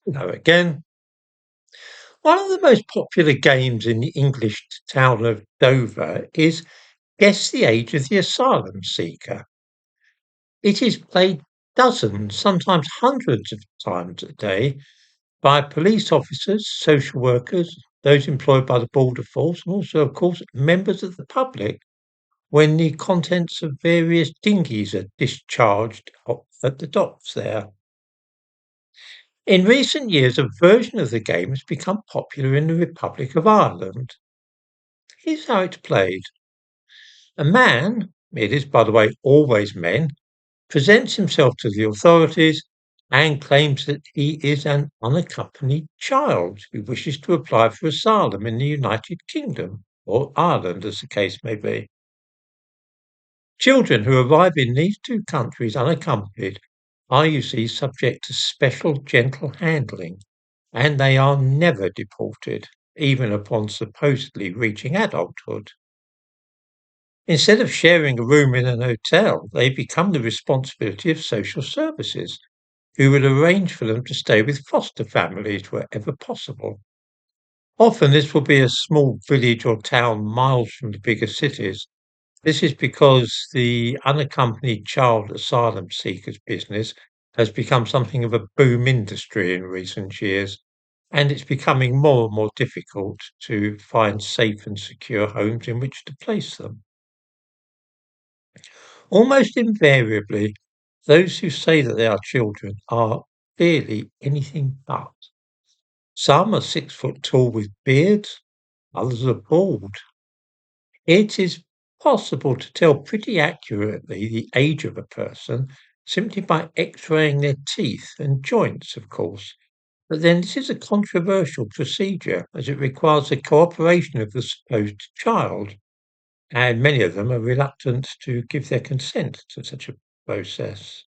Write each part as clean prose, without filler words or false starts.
Hello again. One of the most popular games in the English town of Dover is Guess the Age of the Asylum Seeker. It is played dozens, sometimes hundreds of times a day by police officers, social workers, those employed by the border force, and also, of course, members of the public when the contents of various dinghies are discharged at the docks there. In recent years, a version of the game has become popular in the Republic of Ireland. Here's how it's played. A man, it is by the way always men, presents himself to the authorities and claims that he is an unaccompanied child who wishes to apply for asylum in the United Kingdom, or Ireland as the case may be. Children who arrive in these two countries unaccompanied are, you see, subject to special gentle handling, and they are never deported, even upon supposedly reaching adulthood. Instead of sharing a room in an hotel, they become the responsibility of social services, who will arrange for them to stay with foster families wherever possible. Often this will be a small village or town miles from the bigger cities. This is because the unaccompanied child asylum seekers business has become something of a boom industry in recent years, and it's becoming more and more difficult to find safe and secure homes in which to place them. Almost invariably, those who say that they are children are clearly anything but. Some are 6 foot tall with beards, others are bald. It is possible to tell pretty accurately the age of a person simply by x-raying their teeth and joints, of course. But then this is a controversial procedure as it requires the cooperation of the supposed child, and many of them are reluctant to give their consent to such a process.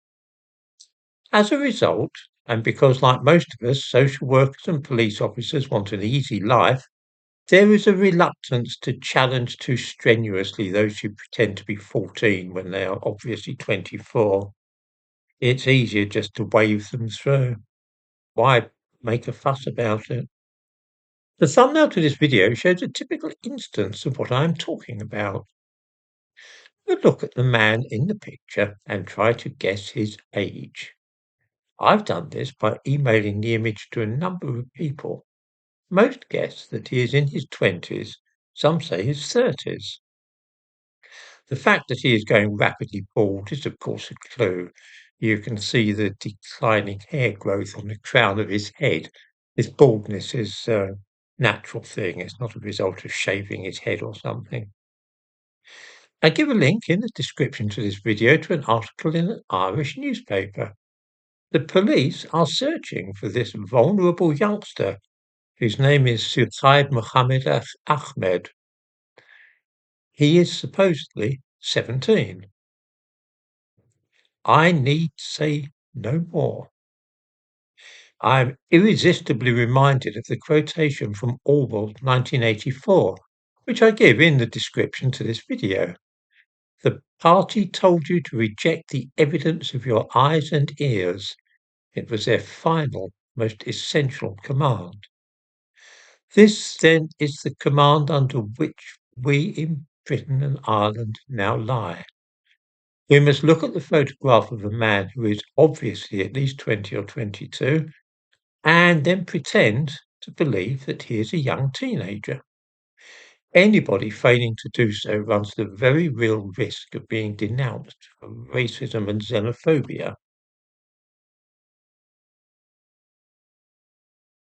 As a result, and because like most of us, social workers and police officers want an easy life, there is a reluctance to challenge too strenuously those who pretend to be 14 when they are obviously 24. It's easier just to wave them through. Why make a fuss about it? The thumbnail to this video shows a typical instance of what I am talking about. Look at the man in the picture and try to guess his age. I've done this by emailing the image to a number of people. Most guess that he is in his 20s, some say his 30s. The fact that he is going rapidly bald is of course a clue. You can see the declining hair growth on the crown of his head. His baldness is a natural thing, it's not a result of shaving his head or something. I give a link in the description to this video to an article in an Irish newspaper. The police are searching for this vulnerable youngster whose name is Suhaib Mohammed Ahmed. He is supposedly 17. I need say no more. I am irresistibly reminded of the quotation from Orwell 1984, which I give in the description to this video. The party told you to reject the evidence of your eyes and ears. It was their final, most essential command. This, then, is the command under which we in Britain and Ireland now lie. We must look at the photograph of a man who is obviously at least 20 or 22 and then pretend to believe that he is a young teenager. Anybody failing to do so runs the very real risk of being denounced for racism and xenophobia.